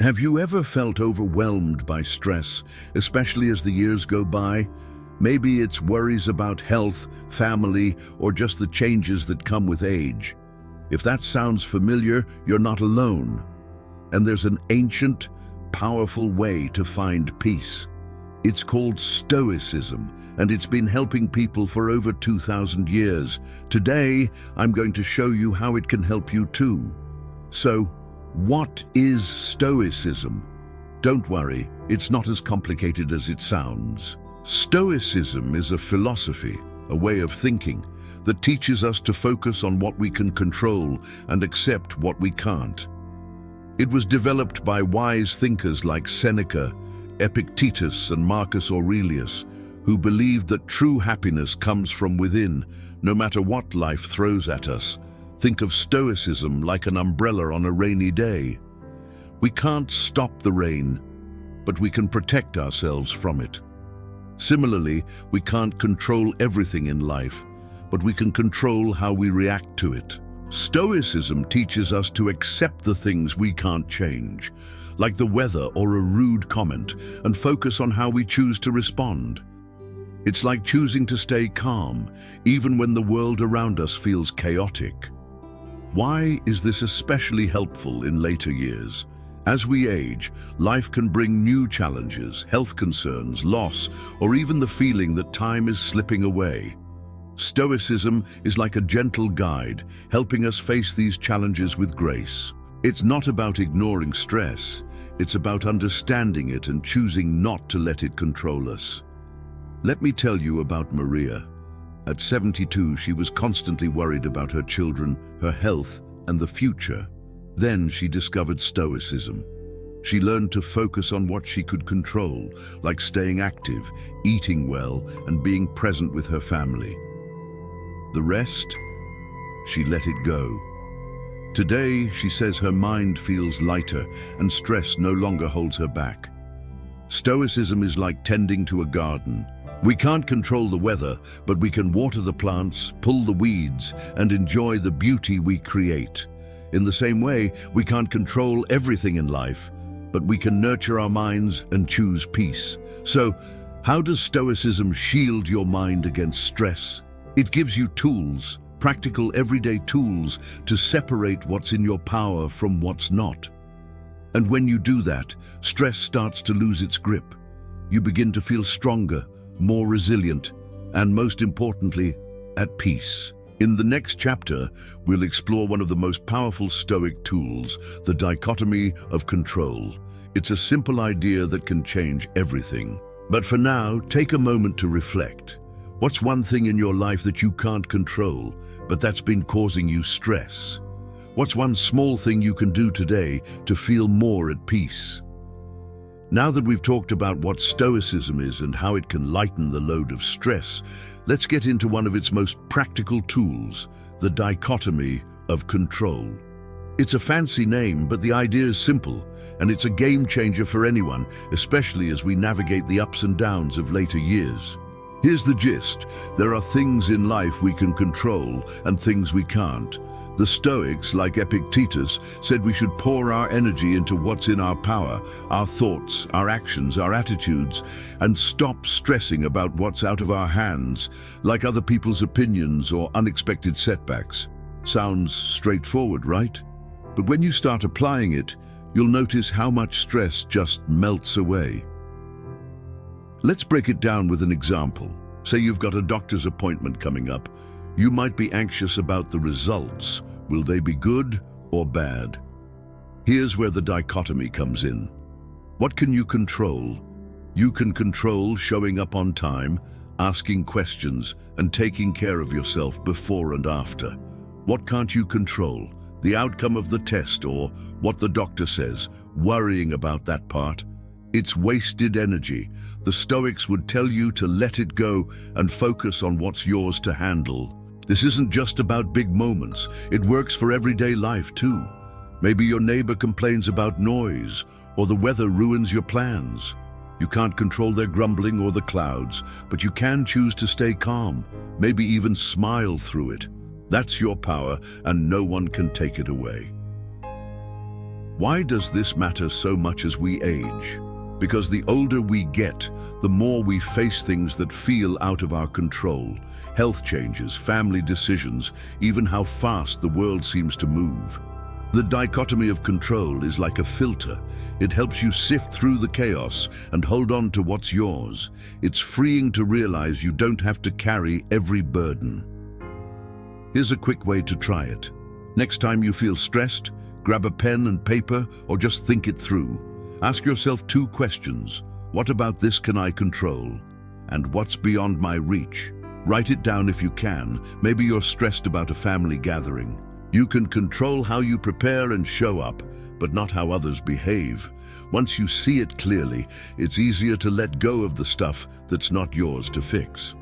Have you ever felt overwhelmed by stress, especially as the years go by? Maybe it's worries about health, family, or just the changes that come with age. If that sounds familiar, you're not alone. And there's an ancient, powerful way to find peace. It's called Stoicism, and it's been helping people for over 2,000 years. Today, I'm going to show you how it can help you too. So, what is Stoicism? Don't worry, it's not as complicated as it sounds. Stoicism is a philosophy, a way of thinking, that teaches us to focus on what we can control and accept what we can't. It was developed by wise thinkers like Seneca, Epictetus, and Marcus Aurelius, who believed that true happiness comes from within, no matter what life throws at us. Think of Stoicism like an umbrella on a rainy day. We can't stop the rain, but we can protect ourselves from it. Similarly, we can't control everything in life, but we can control how we react to it. Stoicism teaches us to accept the things we can't change, like the weather or a rude comment, and focus on how we choose to respond. It's like choosing to stay calm, even when the world around us feels chaotic. Why is this especially helpful in later years? As we age, life can bring new challenges, health concerns, loss, or even the feeling that time is slipping away. Stoicism is like a gentle guide, helping us face these challenges with grace. It's not about ignoring stress, it's about understanding it and choosing not to let it control us. Let me tell you about Maria. At 72, she was constantly worried about her children, her health, and the future. Then she discovered Stoicism. She learned to focus on what she could control, like staying active, eating well, and being present with her family. The rest, she let it go. Today, she says her mind feels lighter and stress no longer holds her back. Stoicism is like tending to a garden. We can't control the weather, but we can water the plants, pull the weeds, and enjoy the beauty we create. In the same way, we can't control everything in life, but we can nurture our minds and choose peace. So, how does Stoicism shield your mind against stress? It gives you tools, practical everyday tools, to separate what's in your power from what's not. And when you do that, stress starts to lose its grip. You begin to feel stronger, more resilient, and most importantly, at peace. In the next chapter, we'll explore one of the most powerful Stoic tools, the dichotomy of control. It's a simple idea that can change everything. But for now, take a moment to reflect. What's one thing in your life that you can't control, but that's been causing you stress? What's one small thing you can do today to feel more at peace? Now that we've talked about what Stoicism is and how it can lighten the load of stress, let's get into one of its most practical tools, the dichotomy of control. It's a fancy name, but the idea is simple, and it's a game changer for anyone, especially as we navigate the ups and downs of later years. Here's the gist. There are things in life we can control and things we can't. The Stoics, like Epictetus, said we should pour our energy into what's in our power, our thoughts, our actions, our attitudes, and stop stressing about what's out of our hands, like other people's opinions or unexpected setbacks. Sounds straightforward, right? But when you start applying it, you'll notice how much stress just melts away. Let's break it down with an example. Say you've got a doctor's appointment coming up. You might be anxious about the results. Will they be good or bad? Here's where the dichotomy comes in. What can you control? You can control showing up on time, asking questions, and taking care of yourself before and after. What can't you control? The outcome of the test or what the doctor says, worrying about that part. It's wasted energy. The Stoics would tell you to let it go and focus on what's yours to handle. This isn't just about big moments. It works for everyday life too. Maybe your neighbor complains about noise, or the weather ruins your plans. You can't control their grumbling or the clouds, but you can choose to stay calm, maybe even smile through it. That's your power, and no one can take it away. Why does this matter so much as we age? Because the older we get, the more we face things that feel out of our control. Health changes, family decisions, even how fast the world seems to move. The dichotomy of control is like a filter. It helps you sift through the chaos and hold on to what's yours. It's freeing to realize you don't have to carry every burden. Here's a quick way to try it. Next time you feel stressed, grab a pen and paper or just think it through. Ask yourself 2 questions. What about this can I control? And what's beyond my reach? Write it down if you can. Maybe you're stressed about a family gathering. You can control how you prepare and show up, but not how others behave. Once you see it clearly, it's easier to let go of the stuff that's not yours to fix.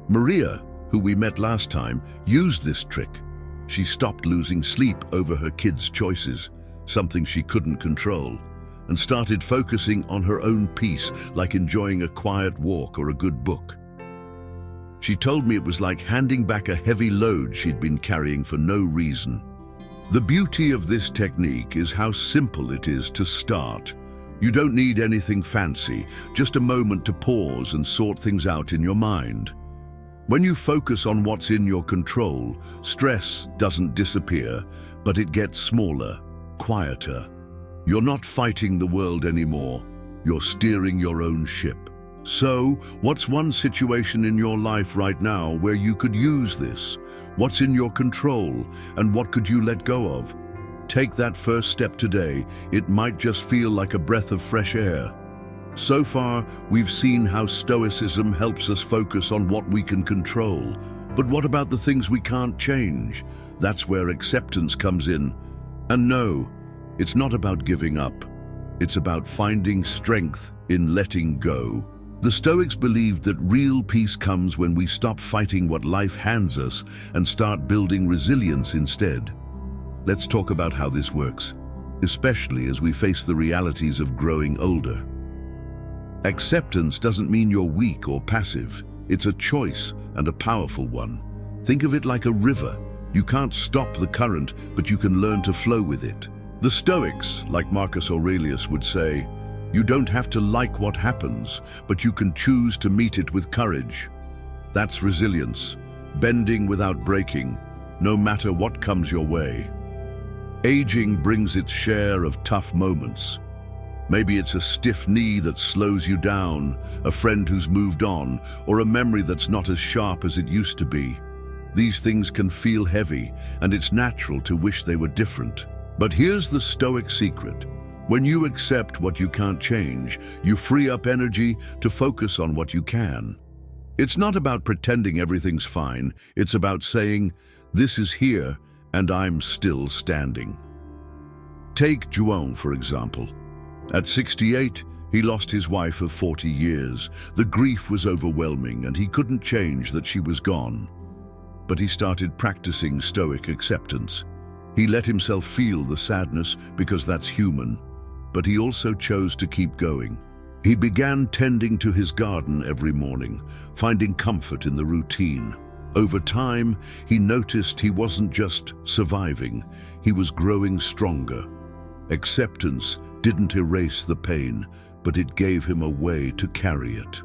Maria, who we met last time, used this trick. She stopped losing sleep over her kids' choices, something she couldn't control, and started focusing on her own peace, like enjoying a quiet walk or a good book. She told me it was like handing back a heavy load she'd been carrying for no reason. The beauty of this technique is how simple it is to start. You don't need anything fancy, just a moment to pause and sort things out in your mind. When you focus on what's in your control, stress doesn't disappear, but it gets smaller, quieter. You're not fighting the world anymore. You're steering your own ship. So, what's one situation in your life right now where you could use this? What's in your control, and what could you let go of? Take that first step today. It might just feel like a breath of fresh air. So far, we've seen how Stoicism helps us focus on what we can control. But what about the things we can't change? That's where acceptance comes in. And no, it's not about giving up. It's about finding strength in letting go. The Stoics believed that real peace comes when we stop fighting what life hands us and start building resilience instead. Let's talk about how this works, especially as we face the realities of growing older. Acceptance doesn't mean you're weak or passive. It's a choice, and a powerful one. Think of it like a river. You can't stop the current, but you can learn to flow with it. The Stoics, like Marcus Aurelius, would say, you don't have to like what happens, but you can choose to meet it with courage. That's resilience, bending without breaking, no matter what comes your way. Aging brings its share of tough moments. Maybe it's a stiff knee that slows you down, a friend who's moved on, or a memory that's not as sharp as it used to be. These things can feel heavy, and it's natural to wish they were different. But here's the Stoic secret. When you accept what you can't change, you free up energy to focus on what you can. It's not about pretending everything's fine. It's about saying, this is here, and I'm still standing. Take João, for example. At 68, he lost his wife of 40 years. The grief was overwhelming, and he couldn't change that she was gone. But he started practicing Stoic acceptance. He let himself feel the sadness because that's human, but he also chose to keep going. He began tending to his garden every morning, finding comfort in the routine. Over time, he noticed he wasn't just surviving, he was growing stronger. Acceptance didn't erase the pain, but it gave him a way to carry it.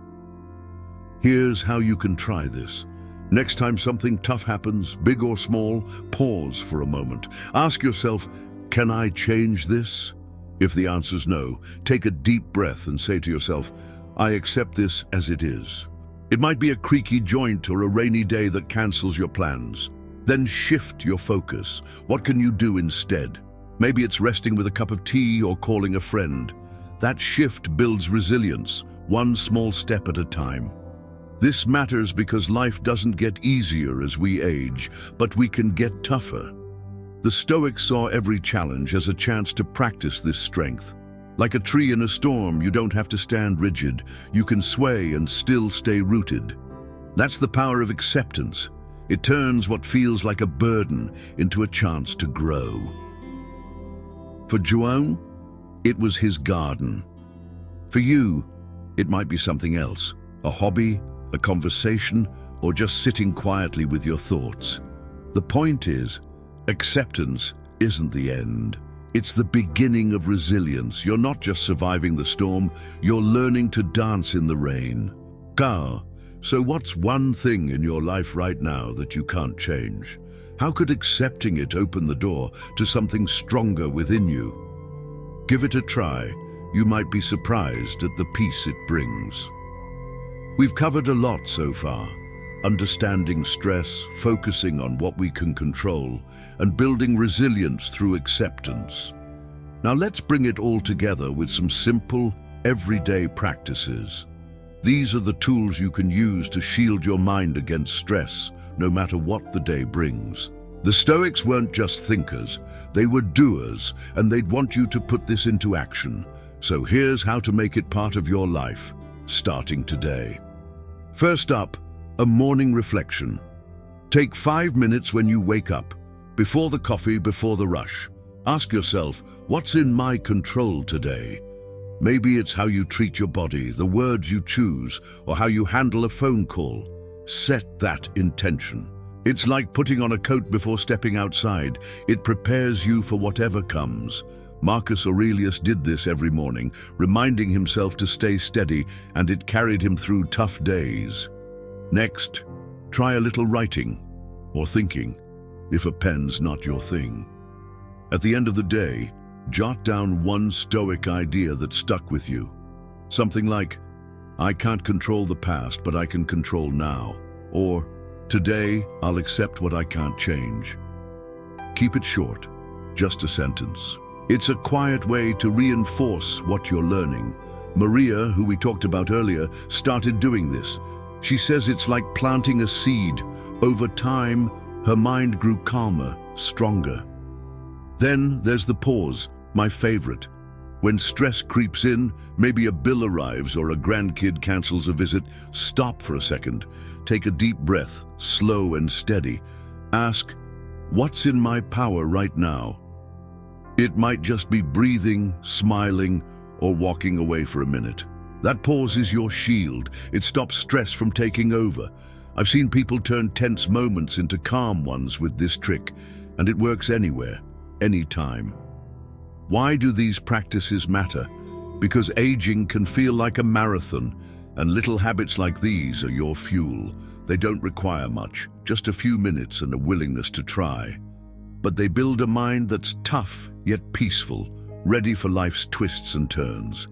Here's how you can try this. Next time something tough happens, big or small, pause for a moment. Ask yourself, can I change this? If the answer's no, take a deep breath and say to yourself, I accept this as it is. It might be a creaky joint or a rainy day that cancels your plans. Then shift your focus. What can you do instead? Maybe it's resting with a cup of tea or calling a friend. That shift builds resilience, one small step at a time. This matters because life doesn't get easier as we age, but we can get tougher. The Stoics saw every challenge as a chance to practice this strength. Like a tree in a storm, you don't have to stand rigid. You can sway and still stay rooted. That's the power of acceptance. It turns what feels like a burden into a chance to grow. For João, it was his garden. For you, it might be something else, a hobby, a conversation, or just sitting quietly with your thoughts. The point is, acceptance isn't the end. It's the beginning of resilience. You're not just surviving the storm, you're learning to dance in the rain. So what's one thing in your life right now that you can't change? How could accepting it open the door to something stronger within you? Give it a try. You might be surprised at the peace it brings. We've covered a lot so far. Understanding stress, focusing on what we can control, and building resilience through acceptance. Now let's bring it all together with some simple, everyday practices. These are the tools you can use to shield your mind against stress, no matter what the day brings. The Stoics weren't just thinkers, they were doers, and they'd want you to put this into action. So here's how to make it part of your life, starting today. First up, a morning reflection. Take 5 minutes when you wake up, before the coffee, before the rush. Ask yourself, what's in my control today? Maybe it's how you treat your body, the words you choose, or how you handle a phone call. Set that intention. It's like putting on a coat before stepping outside. It prepares you for whatever comes. Marcus Aurelius did this every morning, reminding himself to stay steady, and it carried him through tough days. Next, try a little writing or thinking, if a pen's not your thing. At the end of the day, jot down one Stoic idea that stuck with you. Something like, I can't control the past, but I can control now. Or, today, I'll accept what I can't change. Keep it short, just a sentence. It's a quiet way to reinforce what you're learning. Maria, who we talked about earlier, started doing this. She says it's like planting a seed. Over time, her mind grew calmer, stronger. Then there's the pause, my favorite. When stress creeps in, maybe a bill arrives or a grandkid cancels a visit, stop for a second. Take a deep breath, slow and steady. Ask, what's in my power right now? It might just be breathing, smiling, or walking away for a minute. That pause is your shield. It stops stress from taking over. I've seen people turn tense moments into calm ones with this trick, and it works anywhere, anytime. Why do these practices matter? Because aging can feel like a marathon, and little habits like these are your fuel. They don't require much, just a few minutes and a willingness to try. But they build a mind that's tough yet peaceful, ready for life's twists and turns.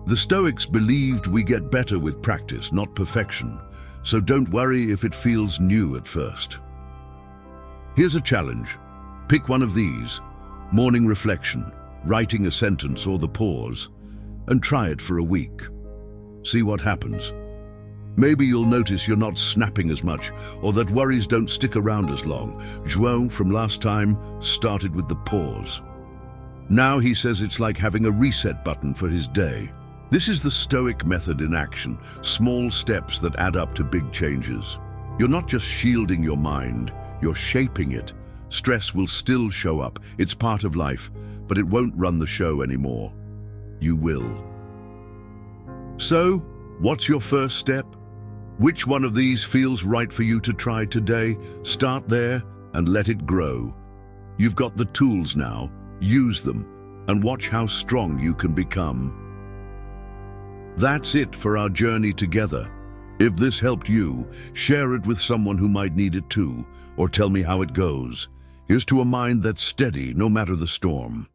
The Stoics believed we get better with practice, not perfection, so don't worry if it feels new at first. Here's a challenge. Pick one of these, morning reflection, writing a sentence or the pause, and try it for a week. See what happens. Maybe you'll notice you're not snapping as much, or that worries don't stick around as long. João, from last time, started with the pause. Now he says it's like having a reset button for his day. This is the Stoic method in action, small steps that add up to big changes. You're not just shielding your mind, you're shaping it. Stress will still show up, it's part of life, but it won't run the show anymore. You will. So, what's your first step? Which one of these feels right for you to try today? Start there and let it grow. You've got the tools now, use them, and watch how strong you can become. That's it for our journey together. If this helped you, share it with someone who might need it too, or tell me how it goes. Here's to a mind that's steady no matter the storm.